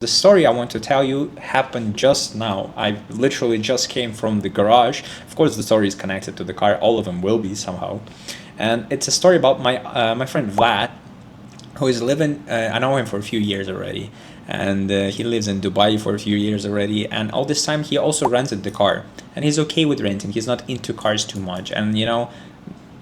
The story I want to tell you happened just now. I literally just came from the garage. Of course, the story is connected to the car. All of them will be somehow. And it's a story about my friend Vlad, who is living. I know him for a few years already, and he lives in Dubai for a few years already. And all this time, he also rented the car, and he's okay with renting. He's not into cars too much, and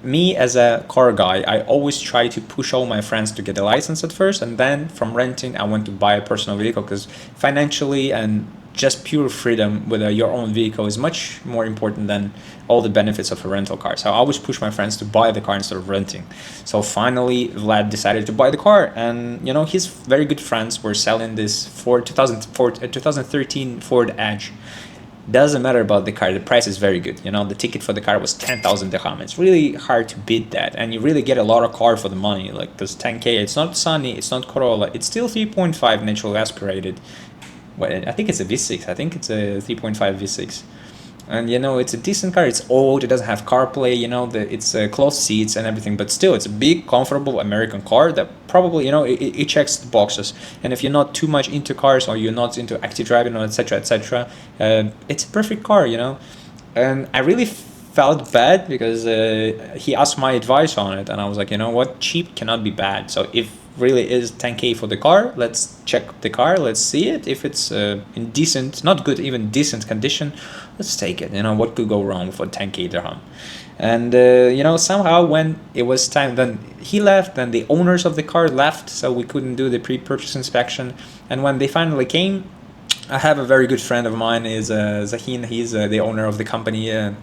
me as a car guy, I always try to push all my friends to get a license at first, and then from renting, I want to buy a personal vehicle because financially and just pure freedom with your own vehicle is much more important than all the benefits of a rental car. So I always push my friends to buy the car instead of renting. So finally, Vlad decided to buy the car, and his very good friends were selling this Ford 2013 Ford Edge. Doesn't matter about the car, the price is very good. The ticket for the car was 10,000 dirham. It's really hard to beat that, and you really get a lot of car for the money. Like this 10k, it's not Sunny, it's not Corolla, it's still 3.5 naturally aspirated. Well, I think it's a V6. I think it's a 3.5 V6. And it's a decent car. It's old. It doesn't have CarPlay. It's closed seats and everything. But still, it's a big, comfortable American car that probably it checks the boxes. And if you're not too much into cars or you're not into active driving or etc., it's a perfect car. And I really felt bad because he asked my advice on it, and I was like, what, cheap cannot be bad. So if really is 10k for the car, let's check the car, let's see it. If it's in decent, not good, even decent condition, let's take it. What could go wrong for 10k dirham? And somehow when it was time, then he left, then the owners of the car left, so we couldn't do the pre-purchase inspection. And when they finally came, I have a very good friend of mine, is Zahin. He's the owner of the company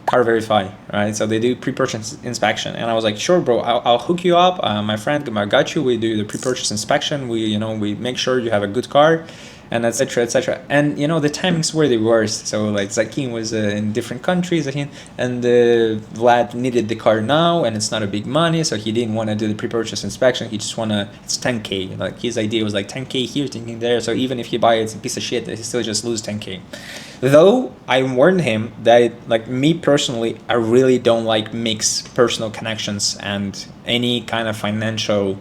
Car Verify, right? So they do pre-purchase inspection, and I was like, sure, bro, I'll hook you up. My friend, I got you. We do the pre-purchase inspection. We make sure you have a good car, and etc. etc. And the timings were the worst. So like Zakin was in different countries, Zakin, and Vlad needed the car now, and it's not a big money, so he didn't want to do the pre-purchase inspection. He just it's 10k. Like his idea was like 10k here, 10k there. So even if he buy it's a piece of shit, he still just lose 10k. Though I warned him that, like me personally, I really don't like mix personal connections and any kind of financial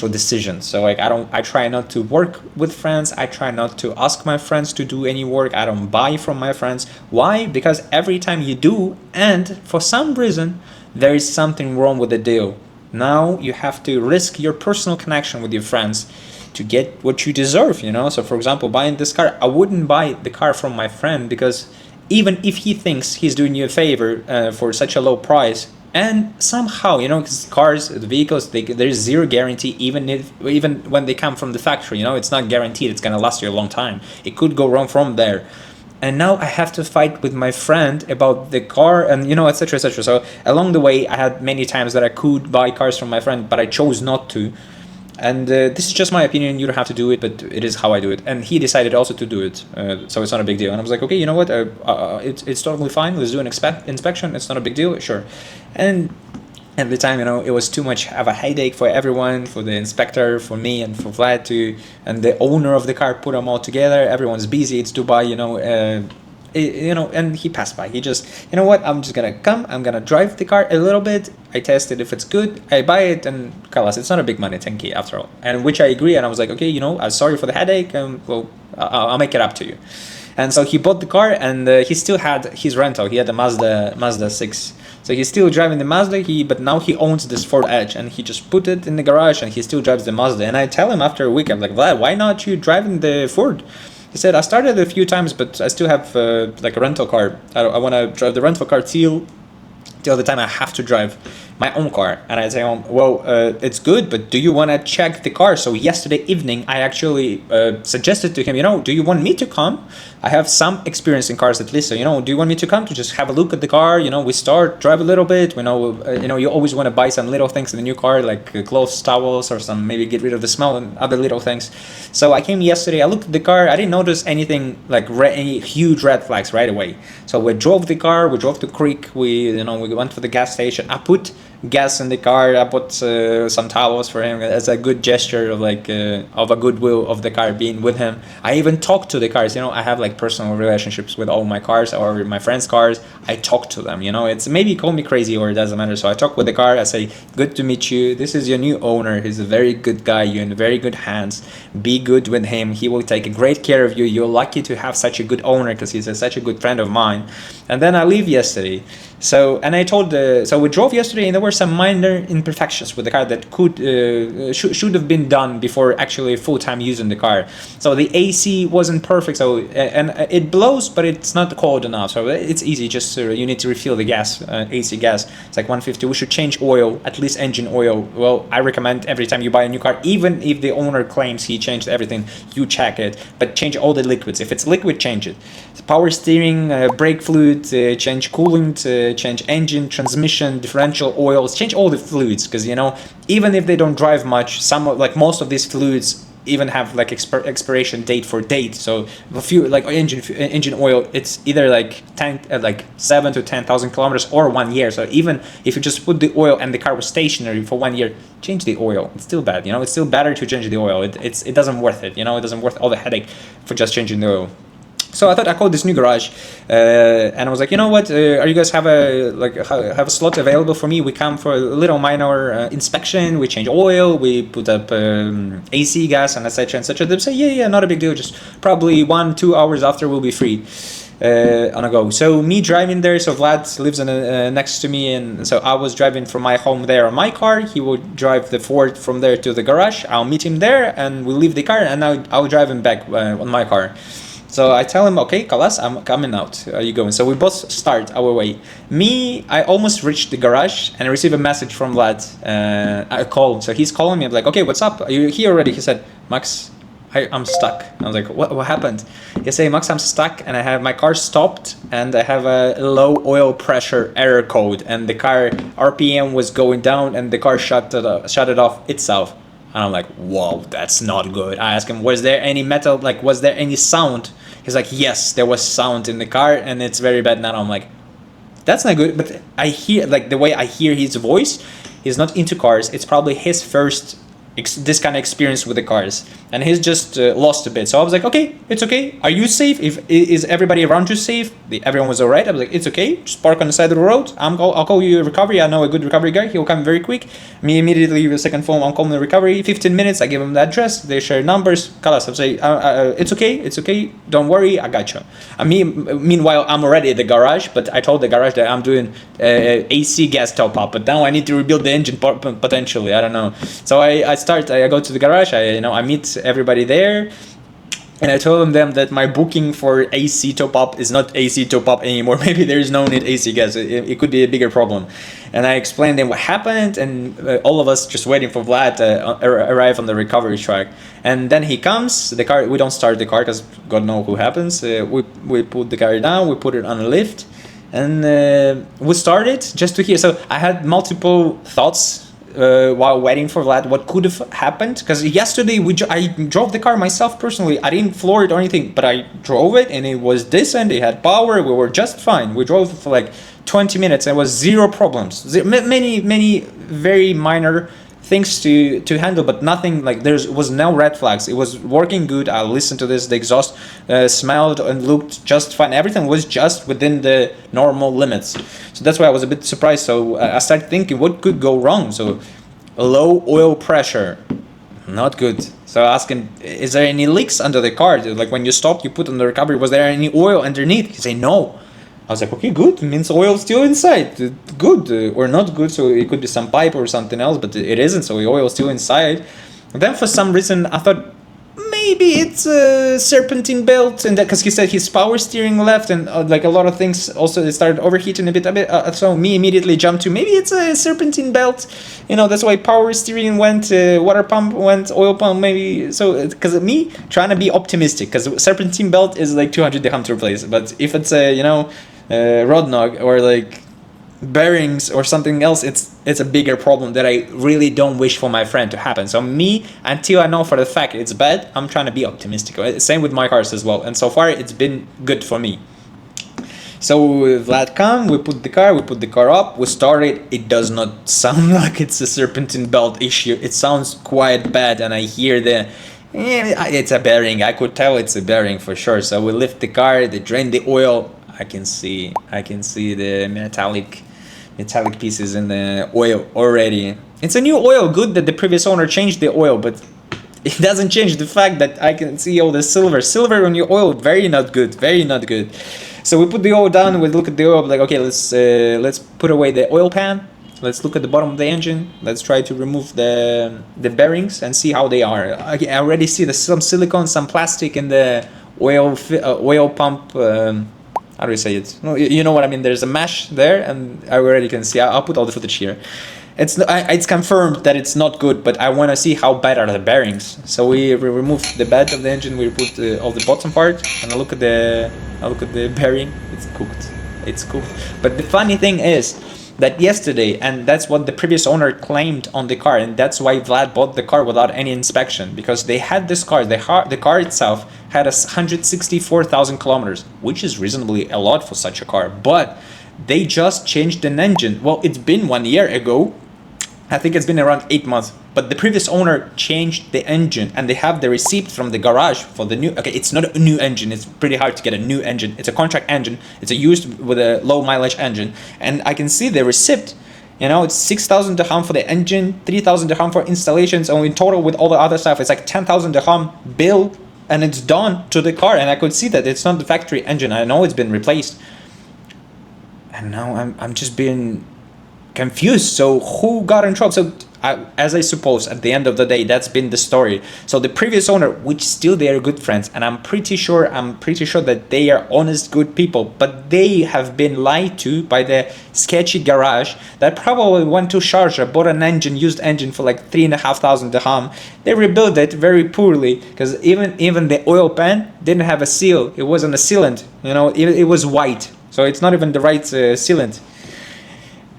decisions. So like I try not to work with friends. I try not to ask my friends to do any work. I don't buy from my friends. Why? Because every time you do, and for some reason, there is something wrong with the deal. Now you have to risk your personal connection with your friends to get what you deserve, So for example, buying this car, I wouldn't buy the car from my friend, because even if he thinks he's doing you a favor for such a low price, and somehow, because cars, the vehicles, there's zero guarantee, even when they come from the factory, it's not guaranteed it's gonna last you a long time. It could go wrong from there. And now I have to fight with my friend about the car, and etc., etc. So along the way, I had many times that I could buy cars from my friend, but I chose not to. And this is just my opinion. You don't have to do it, but it is how I do it. And he decided also to do it, so it's not a big deal. And I was like, okay, you know what? It's totally fine. Let's do an inspection. It's not a big deal, sure. And at the time, it was too much of a headache for everyone, for the inspector, for me, and for Vlad too. And the owner of the car put them all together. Everyone's busy. It's Dubai, and he passed by. He just, what? I'm just gonna come. I'm gonna drive the car a little bit. I test it. If it's good, I buy it. And kalas, it's not a big money, 10k after all. And which I agree. And I was like, okay, I'm sorry for the headache. Well, I'll make it up to you. And so he bought the car, and he still had his rental. He had a Mazda 6. So he's still driving the Mazda, but now he owns this Ford Edge, and he just put it in the garage, and he still drives the Mazda. And I tell him after a week, I'm like, Vlad, why not you driving the Ford? He said, I started a few times, but I still have like a rental car. I want to drive the rental car till the time I have to drive my own car. And I say, well, it's good, but do you want to check the car? So yesterday evening, I actually suggested to him, do you want me to come? I have some experience in cars at least. So, do you want me to come to just have a look at the car? We drive a little bit. You always want to buy some little things in the new car, like clothes, towels, or some, maybe get rid of the smell and other little things. So I came yesterday, I looked at the car. I didn't notice anything like any huge red flags right away. So we drove the car, we drove to Creek, we went to the gas station. I put gas in the car. I put some towels for him as a good gesture of like of a goodwill of the car being with him. I even talk to the cars. You know, I have like personal relationships with all my cars or my friends' cars. I talk to them. You know, it's maybe call me crazy or it doesn't matter. So I talk with the car. I say, "Good to meet you. This is your new owner. He's a very good guy. You're in very good hands. Be good with him. He will take great care of you. You're lucky to have such a good owner because he's such a good friend of mine." And then I leave yesterday. So, and I told, so we drove yesterday and there were some minor imperfections with the car that could, should have been done before actually full-time using the car. So the AC wasn't perfect, so, and it blows, but it's not cold enough. So it's easy, just you need to refill the gas, AC gas. It's like 150. We should change oil, at least engine oil. Well, I recommend every time you buy a new car, even if the owner claims he changed everything, you check it, but change all the liquids. If it's liquid, change it. Power steering, brake fluid, change coolant, change engine, transmission, differential oils, change all the fluids, because you know, even if they don't drive much, some like most of these fluids even have like expiration date for date. So a few like engine oil, it's either like 7 to 10,000 kilometers or 1 year. So even if you just put the oil and the car was stationary for 1 year, change the oil. It's still bad, you know. It's still better to change the oil. It doesn't worth it, you know. It doesn't worth all the headache for just changing the oil. So I thought I called this new garage, and I was like, you know what? Are you guys have a slot available for me? We come for a little minor inspection. We change oil. We put up AC gas and etc. etc. They say, yeah, not a big deal. Just probably 1-2 hours after we'll be free on a go. So me driving there. So Vlad lives next to me, and so I was driving from my home there on my car. He will drive the Ford from there to the garage. I'll meet him there, and we'll leave the car, and I'll drive him back on my car. So I tell him, okay, Kalas, I'm coming out. Are you going? So we both start our way. Me, I almost reached the garage and I receive a message from Vlad. I call. So he's calling me. I'm like, okay, what's up? Are you here already? He said, Max, I'm stuck. I was like, what happened? He said, Max, I'm stuck and I have my car stopped and I have a low oil pressure error code and the car RPM was going down and the car shut it off itself. And I'm like, whoa, that's not good. I asked him, was there any metal, like, was there any sound? He's like, yes, there was sound in the car and it's very bad now. I'm like, that's not good. But I hear, like, the way I hear his voice, he's not into cars. It's probably his first this kind of experience with the cars, and he's just lost a bit. So I was like, okay, it's okay. Are you safe? Is everybody around you safe? Everyone was all right. I was like, it's okay. Just park on the side of the road. I'll call you a recovery. I know a good recovery guy. He'll come very quick. Me immediately with a second phone. I'm calling the recovery. 15 minutes. I give him the address. They share numbers. Kalas, I say, it's okay. It's okay. Don't worry. I got you. Meanwhile, I'm already at the garage, but I told the garage that I'm doing AC gas top up. But now I need to rebuild the engine potentially. I don't know. So I go to the garage. I meet everybody there, and I told them that my booking for AC top up is not AC top up anymore. Maybe there is no need AC gas. It could be a bigger problem. And I explained them what happened, and all of us just waiting for Vlad to arrive on the recovery track. And then he comes. The car, we don't start the car because God knows who happens. We put the car down. We put it on a lift, and we started just to hear. So I had multiple thoughts while waiting for Vlad, what could have happened, because yesterday I drove the car myself personally. I didn't floor it or anything, but I drove it and it was decent. It had power. We were just fine. We drove for like 20 minutes and it was zero problems. Many very minor things to handle, but nothing like there was no red flags. It was working good. I listened to this. The exhaust smelled and looked just fine. Everything was just within the normal limits. So that's why I was a bit surprised. So I started thinking, what could go wrong? So low oil pressure, not good. So I asked him, is there any leaks under the car? Like when you stopped, you put on the recovery, was there any oil underneath? He said no. I was like, okay, good. It means oil still inside. Good or not good. So it could be some pipe or something else, but it isn't. So the oil is still inside. And then for some reason, I thought maybe it's a serpentine belt, and that because he said his power steering left, and like a lot of things also it started overheating a bit. So me immediately jumped to maybe it's a serpentine belt. That's why power steering went, water pump went, oil pump maybe. So because me trying to be optimistic, because serpentine belt is like 200 dirham to replace, but if it's a rod nog or like bearings or something else, it's a bigger problem that I really don't wish for my friend to happen. So me, until I know for the fact it's bad, I'm trying to be optimistic. Same with my cars as well, and so far it's been good for me. So Vlad come, we put the car up, we start it. It does not sound like it's a serpentine belt issue. It sounds quite bad, and I hear it's a bearing. I could tell it's a bearing for sure. So we lift the car, they drain the oil. I can see the metallic pieces in the oil already. It's a new oil. Good that the previous owner changed the oil, but it doesn't change the fact that I can see all the silver on your oil. Very not good, very not good. So we put the oil down, we look at the oil, like, okay, let's put away the oil pan, let's look at the bottom of the engine, let's try to remove the bearings and see how they are. I already see some silicone, some plastic in the oil pump, how do you say it? No, you know what I mean, there's a mesh there, and I already can see, I'll put all the footage here. It's confirmed that it's not good, but I want to see how bad are the bearings. So we remove the bed of the engine, we put all the bottom part, and I look at the bearing. It's cooked. But the funny thing is that yesterday, and that's what the previous owner claimed on the car, and that's why Vlad bought the car without any inspection, because they had this car, the car itself had 164,000 kilometers, which is reasonably a lot for such a car, but they just changed an engine. Well, it's been 1 year ago. I think it's been around 8 months. But the previous owner changed the engine, and they have the receipt from the garage for the new. Okay, it's not a new engine. It's pretty hard to get a new engine. It's a contract engine. It's a used with a low mileage engine, and I can see the receipt. You know, it's 6,000 dirham for the engine, 3,000 dirham for installations, and in total with all the other stuff, it's like 10,000 dirham bill, and it's done to the car. And I could see that it's not the factory engine. I know it's been replaced. And now I'm just being confused. So who got in trouble? So as I suppose at the end of the day, that's been the story. So the previous owner, which still they are good friends, and I'm pretty sure that they are honest, good people, but they have been lied to by the sketchy garage that probably went to Sharjah, bought an engine, used engine for like 3,500 dirham. They rebuilt it very poorly, because even the oil pan didn't have a seal. It wasn't a sealant. You know, it was white. So it's not even the right sealant.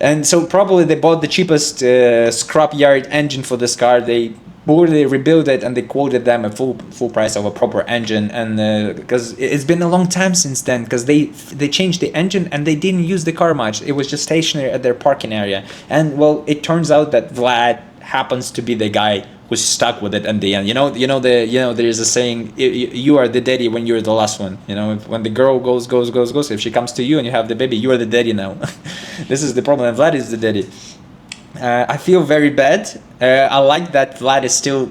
And so probably they bought the cheapest scrapyard engine for this car. They poorly rebuilt it, and they quoted them a full price of a proper engine. And because it's been a long time since then, because they changed the engine and they didn't use the car much. It was just stationary at their parking area. And well, it turns out that Vlad happens to be the guy who's stuck with it in the end. There's a saying, you are the daddy when you're the last one. You know, when the girl goes, if she comes to you and you have the baby, you are the daddy now. This is the problem, and Vlad is the daddy. I feel very bad. I like that Vlad is still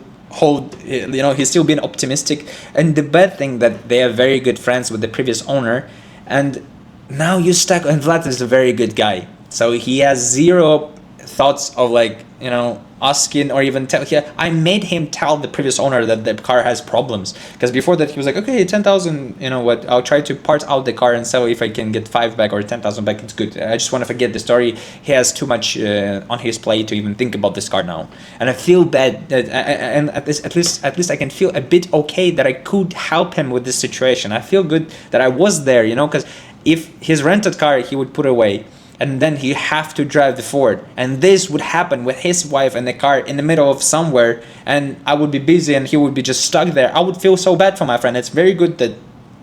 he's still being optimistic. And the bad thing that they are very good friends with the previous owner, and now you're stuck. And Vlad is a very good guy, so he has zero thoughts of asking or even tell. I made him tell the previous owner that the car has problems, because before that he was like, okay, 10,000, I'll try to part out the car and sell. If I can get 5 back or 10,000 back, it's good. I just want to forget the story. He has too much on his plate to even think about this car now, and I feel bad that and at least I can feel a bit okay that I could help him with this situation. I feel good that I was there, because if his rented car he would put away, and then he have to drive the Ford, and this would happen with his wife in the car in the middle of somewhere, and I would be busy and he would be just stuck there. I would feel so bad for my friend. It's very good that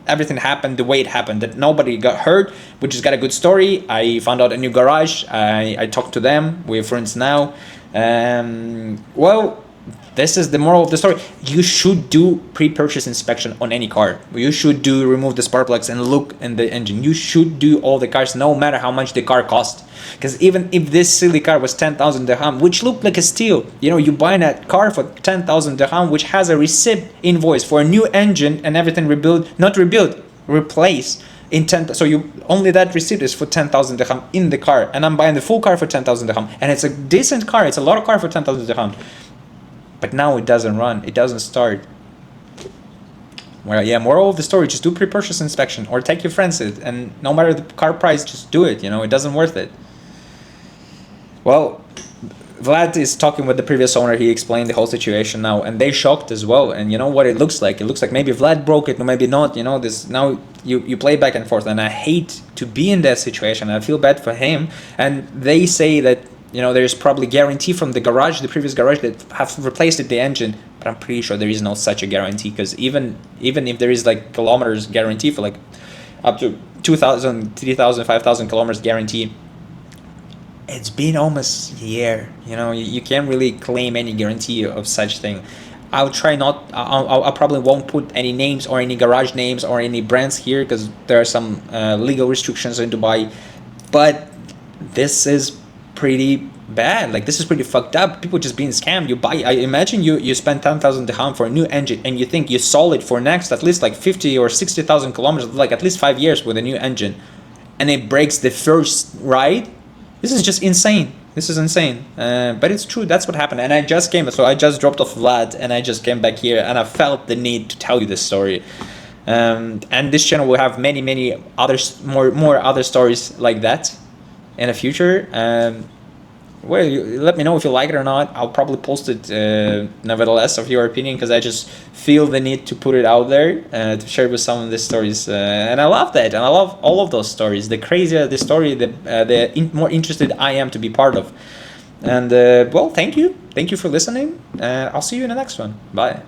everything happened the way it happened, that nobody got hurt, which has got a good story. I found out a new garage. I talked to them. We're friends now. Well, this is the moral of the story. You should do pre-purchase inspection on any car. You should remove the spark plugs and look in the engine. You should do all the cars, no matter how much the car cost. Because even if this silly car was 10,000 dirham, which looked like a steal, you buy that car for 10,000 dirham, which has a receipt invoice for a new engine and everything replaced in 10. So only that receipt is for 10,000 dirham in the car, and I'm buying the full car for 10,000 dirham, and it's a decent car. It's a lot of car for 10,000 dirham. But now it doesn't run. It doesn't start. Well, yeah, moral of the story, just do pre-purchase inspection or take your friends it, and no matter the car price, just do it. It doesn't worth it. Well, Vlad is talking with the previous owner. He explained the whole situation now, and they shocked as well. And you know what it looks like? It looks like maybe Vlad broke it, or maybe not. This now you play back and forth, and I hate to be in that situation. I feel bad for him. And they say that there's probably guarantee from the garage, the previous garage, that have replaced the engine, but I'm pretty sure there is no such a guarantee, because even if there is like kilometers guarantee for like up to 2,000, 3,000, 5,000 kilometers guarantee. It's been almost a year. You can't really claim any guarantee of such thing. I'll try not. I probably won't put any names or any garage names or any brands here because there are some legal restrictions in Dubai. But this is pretty bad. Like, this is pretty fucked up. People just being scammed. I imagine you spend 10,000 dirham for a new engine and you think you sold it for next at least like 50 or 60,000 kilometers, like at least 5 years with a new engine, and it breaks the first ride. This is just insane. This is insane. But it's true. That's what happened. And I just dropped off Vlad and I just came back here and I felt the need to tell you this story. And this channel will have many others, more other stories like that in the future. Well, let me know if you like it or not. I'll probably post it nevertheless of your opinion, because I just feel the need to put it out there to share with some of the stories. And I love that, and I love all of those stories. The crazier the story, the more interested I am to be part of. And well, thank you for listening. I'll see you in the next one. Bye.